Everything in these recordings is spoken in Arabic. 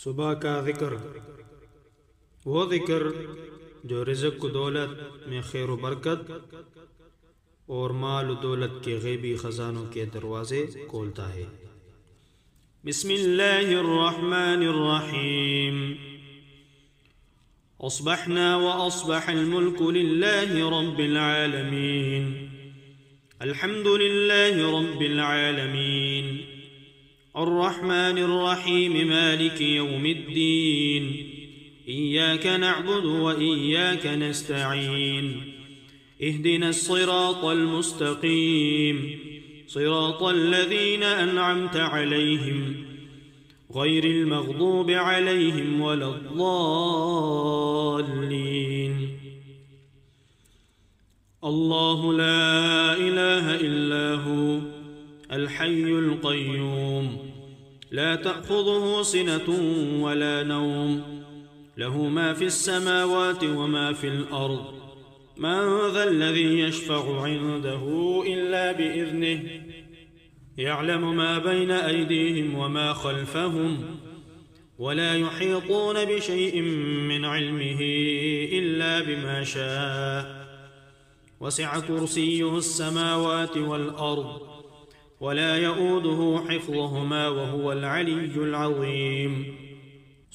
सुबह का जिक्र, वो जिक्र जो रिज़्क़ को दौलत में खैर व बरकत और माल व दौलत के गैबी ख़ज़ानों के दरवाज़े खोलता है। बिस्मिल्लाहिर्रहमानिर्रहीम। अस्बहना व अस्बहल मुल्कु लिल्लाहि रब्बिल आलमीन। अल्हम्दुलिल्लाहि रब्बिल आलमीन। अर्रहमानिर्रहीम मालिकि यौमिद्दीन। इय्याक नअबुदु व इय्याक नस्तईन। इहदिना अस्सिरातल मुस्तक़ीम। सिरातल लज़ीना अनअमत अलैहिम गैरिल मग़दूबि अलैहिम वलद्दाल्लीन। अल्लाहु ला इलाहा इल्ला हु अल हय्युल क़य्यूम ला तअख़ुज़ुहु सिनतुन वला नौम लहु मा फ़िस समावाति व मा फ़िल अर्ज़ मन ज़ल्लज़ी यशफ़अु इन्दहु इल्ला बिइज़निहि यअलमु मा बैन अयदीहिम व मा ख़ल्फ़हुम वला युहीतून बिशैइन मिन इल्मिहि इल्ला बिमा शाअ वसिअ कुर्सियुहु अस्समावाति वल अर्ज़ वला यऊदुहु हिफ़्ज़ुहुमा व हुवल अलिय्युल अज़ीम।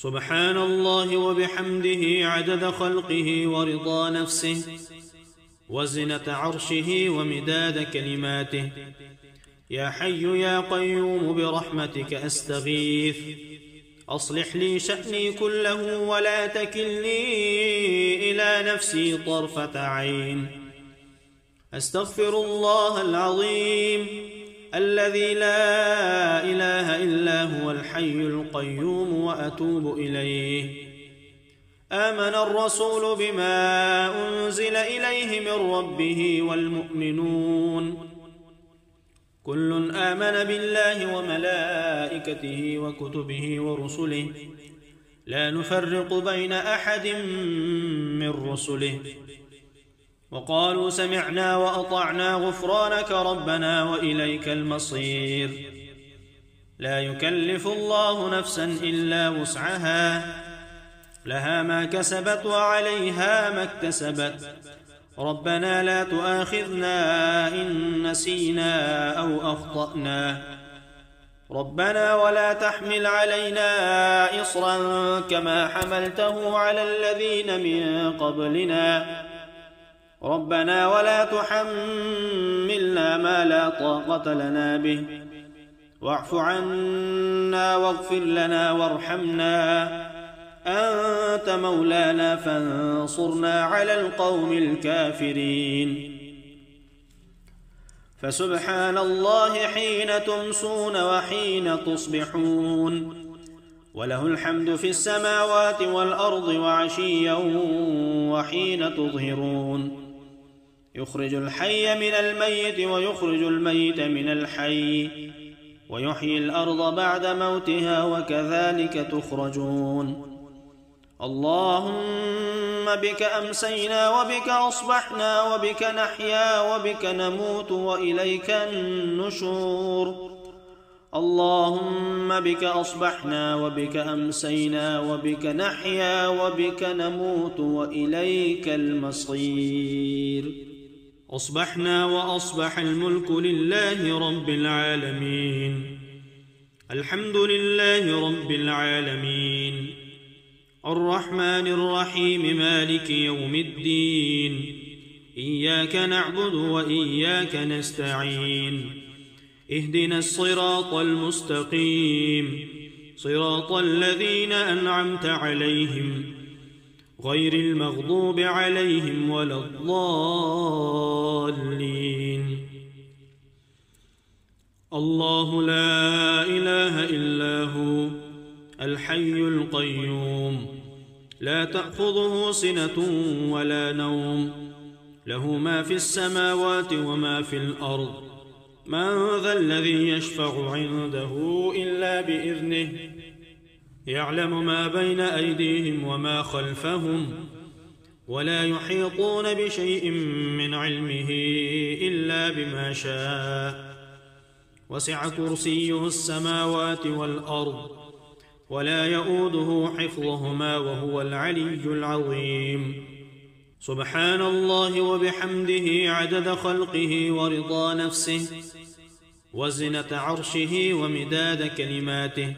सुब्हानल्लाहि व बिहम्दिहि अदद ख़ल्क़िहि व रिज़ा नफ़्सिहि व ज़िनत अर्शिहि व मिदाद कलिमातिहि। या हय्यु या क़य्यूम बिरहमतिक अस्तगीथ अस्लिह ली शअनी कुल्लहु व ला तकिलनी इला नफ़्सी तर्फ़त ऐन। अस्तग़फ़िरुल्लाहल अज़ीम الذي لا إله إلا هو الحي القيوم وأتوب إليه। آمن الرسول بما أنزل إليه من ربه والمؤمنون كل آمن بالله وملائكته وكتبه ورسله لا نفرق بين أحد من رسله وقالوا سمعنا وأطعنا غفرانك ربنا وإليك المصير. لا يكلف الله نفسا إلا وسعها لها ما كسبت وعليها ما اكتسبت. ربنا لا تؤاخذنا إن نسينا أو أخطأنا ربنا ولا تحمل علينا إصرا كما حملته على الذين من قبلنا ربنا ولا تحملنا ما لا طاقة لنا به واعف عنا واغفر لنا وارحمنا أنت مولانا فانصرنا على القوم الكافرين. فسبحان الله حين تمسون وحين تصبحون وله الحمد في السماوات والأرض وعشيا وحين تظهرون. يخرج الحي من الميت ويخرج الميت من الحي ويحيي الأرض بعد موتها وكذلك تخرجون. اللهم بك أمسينا وبك أصبحنا وبك نحيا وبك نموت وإليك النشور. اللهم بك أصبحنا وبك أمسينا وبك نحيا وبك نموت وإليك المصير. أصبحنا وأصبح الملك لله رب العالمين. الحمد لله رب العالمين. الرحمن الرحيم مالك يوم الدين. إياك نعبد وإياك نستعين. اهدنا الصراط المستقيم صراط الذين أنعمت عليهم غير المغضوب عليهم ولا الضالين. الله لا إله إلا هو الحي القيوم لا تأخذه سنة ولا نوم له ما في السماوات وما في الأرض من ذا الذي يشفع عنده إلا بإذنه يعلم ما بين أيديهم وما خلفهم ولا يحيطون بشيء من علمه إلا بما شاء وسع كرسيه السماوات والأرض ولا يؤوده حفظهما وهو العلي العظيم. سبحان الله وبحمده عدد خلقه ورضا نفسه وزنة عرشه ومداد كلماته.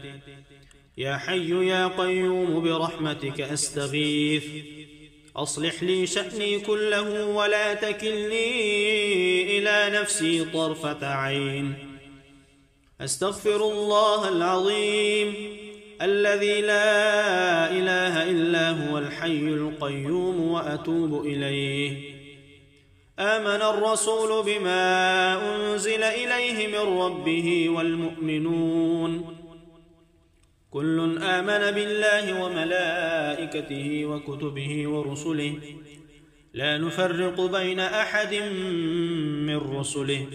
يا حي يا قيوم برحمتك أستغيث، أصلح لي شأني كله ولا تكلني إلى نفسي طرفة عين. أستغفر الله العظيم الذي لا إله إلا هو الحي القيوم وأتوب إليه. آمن الرسول بما أنزل إليه من ربه والمؤمنون كل آمن بالله وملائكته وكتبه ورسله لا نفرق بين أحد من رسله،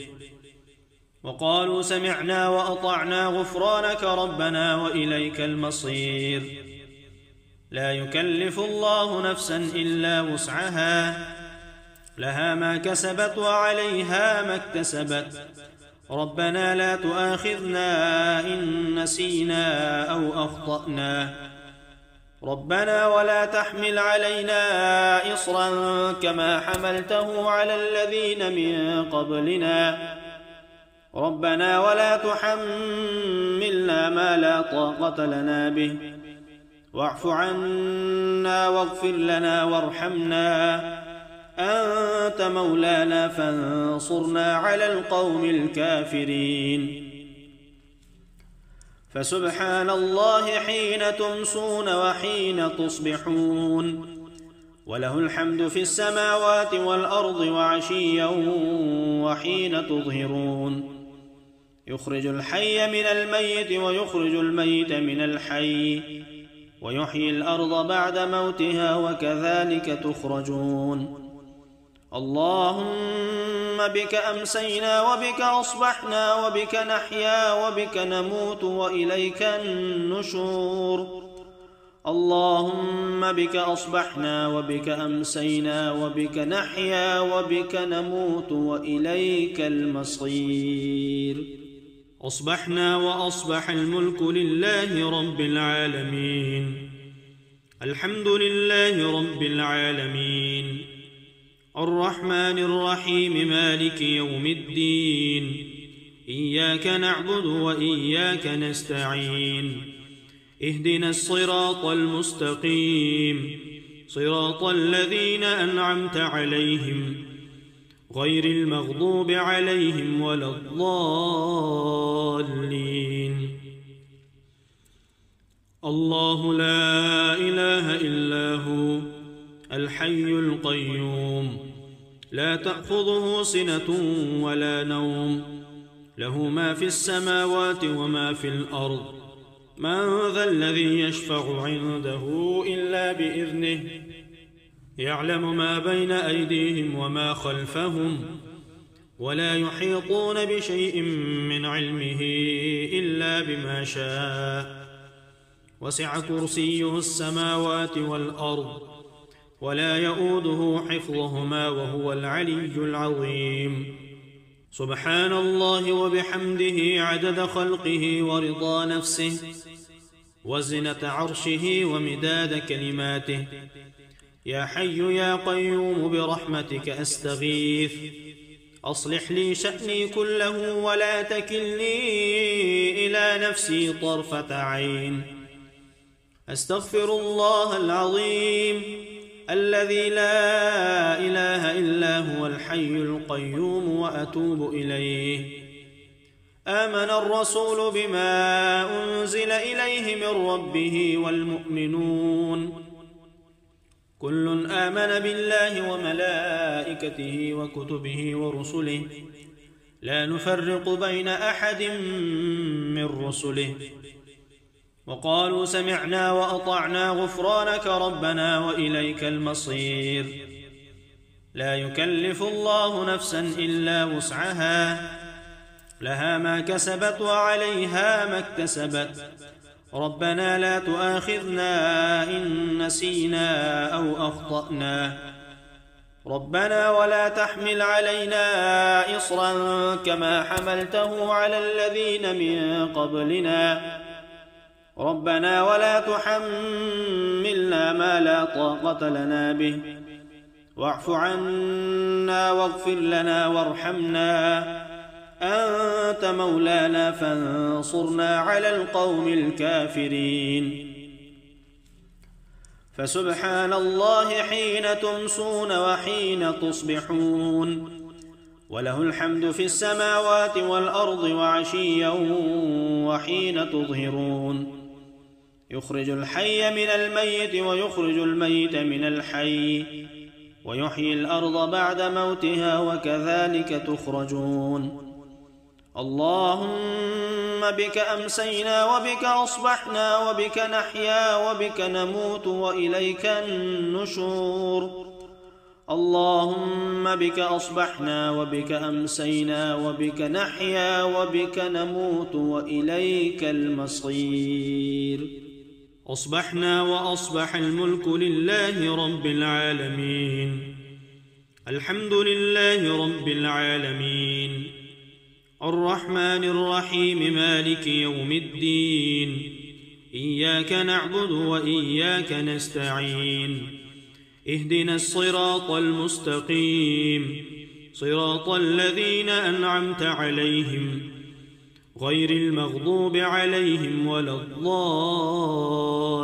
وقالوا سمعنا وأطعنا غفرانك ربنا وإليك المصير. لا يكلف الله نفسا إلا وسعها، لها ما كسبت وعليها ما اكتسبت. ربنا لا تؤاخذنا إن نسينا أو أخطأنا. ربنا ولا تحمل علينا إصرا كما حملته على الذين من قبلنا. ربنا ولا تحملنا ما لا طاقة لنا به، واعف عنا واغفر لنا وارحمنا، أنت مولانا فانصرنا على القوم الكافرين. فسبحان الله حين تمسون وحين تصبحون، وله الحمد في السماوات والأرض وعشيا وحين تظهرون. يخرج الحي من الميت ويخرج الميت من الحي، ويحيي الأرض بعد موتها وكذلك تخرجون. اللهم بك أمسينا وبك أصبحنا وبك نحيا وبك نموت وإليك النشور. اللهم بك أصبحنا وبك أمسينا وبك نحيا وبك نموت وإليك المصير. أصبحنا وأصبح الملك لله رب العالمين. الحمد لله رب العالمين الرحمن الرحيم مالك يوم الدين. إياك نعبد وإياك نستعين. اهدنا الصراط المستقيم، صراط الذين أنعمت عليهم غير المغضوب عليهم ولا الضالين. الله لا إله إلا هو الحي القيوم، لا تأخذه سنة ولا نوم، له ما في السماوات وما في الأرض. من ذا الذي يشفع عنده إلا بإذنه، يعلم ما بين أيديهم وما خلفهم، ولا يحيطون بشيء من علمه إلا بما شاء. وسع كرسيه السماوات والأرض، ولا يؤوده حفظهما وهو العلي العظيم. سبحان الله وبحمده عدد خلقه ورضا نفسه وزنة عرشه ومداد كلماته. يا حي يا قيوم برحمتك أستغيث، أصلح لي شأني كله ولا تكلني إلى نفسي طرفة عين. أستغفر الله العظيم الذي لا إله إلا هو الحي القيوم وأتوب إليه. آمن الرسول بما أنزل إليه من ربه والمؤمنون كل آمن بالله وملائكته وكتبه ورسله لا نفرق بين أحد من رسله، وقالوا سمعنا وأطعنا غفرانك ربنا وإليك المصير. لا يكلف الله نفسا إلا وسعها، لها ما كسبت وعليها ما اكتسبت. ربنا لا تؤاخذنا إن نسينا أو أخطأنا. ربنا ولا تحمل علينا إصرا كما حملته على الذين من قبلنا. ربنا ولا تحملنا ما لا طاقة لنا به واعف عنا واغفر لنا وارحمنا أنت مولانا فانصرنا على القوم الكافرين. فسبحان الله حين تمسون وحين تصبحون وله الحمد في السماوات والأرض وعشيا وحين تظهرون يخرج الحي من الميت ويخرج الميت من الحي ويحيي الأرض بعد موتها وكذلك تخرجون. اللهم بك أمسينا وبك أصبحنا وبك نحيا وبك نموت وإليك النشور. اللهم بك أصبحنا وبك أمسينا وبك نحيا وبك نموت وإليك المصير. أصبحنا وأصبح الملك لله رب العالمين. الحمد لله رب العالمين الرحمن الرحيم مالك يوم الدين إياك نعبد وإياك نستعين اهدنا الصراط المستقيم صراط الذين أنعمت عليهم غير المغضوب عليهم ولا الضالين.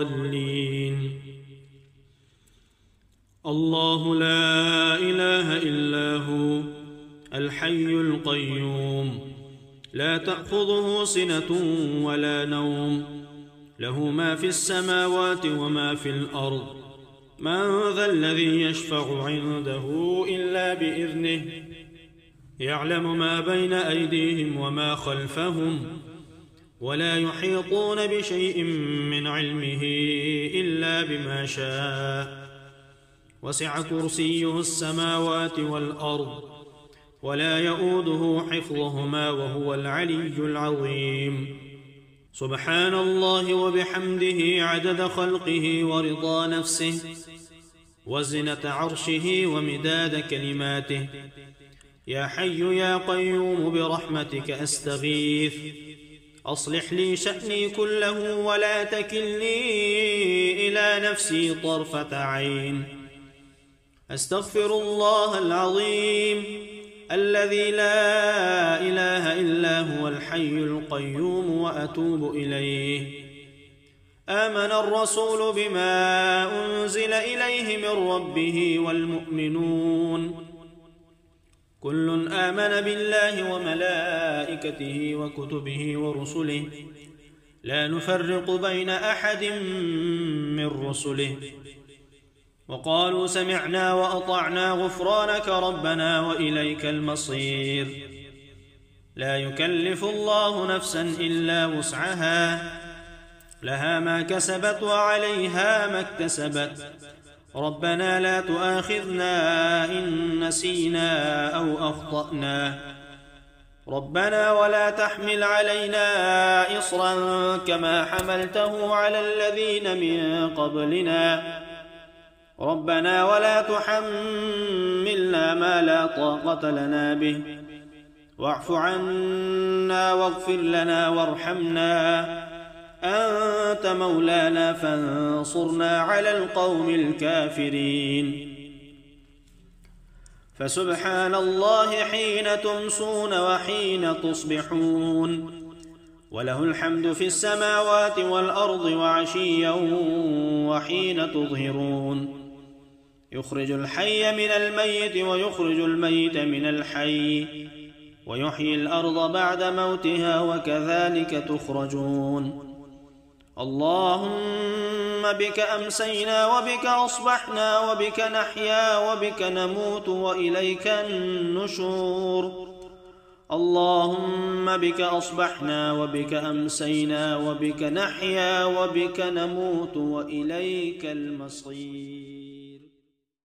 الله لا إله إلا هو الحي القيوم لا تأخذه سنة ولا نوم له ما في السماوات وما في الأرض من ذا الذي يشفع عنده إلا بإذنه يعلم ما بين أيديهم وما خلفهم ولا يحيطون بشيء من علمه إلا بما شاء وسع كرسيه السماوات والأرض ولا يؤوده حفظهما وهو العلي العظيم. سبحان الله وبحمده عدد خلقه ورضا نفسه وزنة عرشه ومداد كلماته. يا حي يا قيوم برحمتك أستغيث أصلح لي شأني كله ولا تكلني إلى نفسي طرفة عين. أستغفر الله العظيم الذي لا إله إلا هو الحي القيوم وأتوب إليه. آمن الرسول بما أنزل إليه من ربه والمؤمنون كل آمن بالله وملائكته وكتبه ورسله لا نفرق بين أحد من رسله وقالوا سمعنا وأطعنا غفرانك ربنا وإليك المصير. لا يكلف الله نفسا إلا وسعها لها ما كسبت وعليها ما اكتسبت. ربنا لا تؤاخذنا إن نسينا أو أخطأنا. ربنا ولا تحمل علينا إصرا كما حملته على الذين من قبلنا. ربنا ولا تحملنا ما لا طاقة لنا به واعف عنا واغفر لنا وارحمنا أنت مولانا فانصرنا على القوم الكافرين. فسبحان الله حين تمسون وحين تصبحون وله الحمد في السماوات والأرض وعشيا وحين تظهرون يخرج الحي من الميت ويخرج الميت من الحي ويحيي الأرض بعد موتها وكذلك تخرجون. اللهم بك أمسينا وبك أصبحنا وبك نحيا وبك نموت وإليك النشور. اللهم بك أصبحنا وبك أمسينا وبك نحيا وبك نموت وإليك المصير.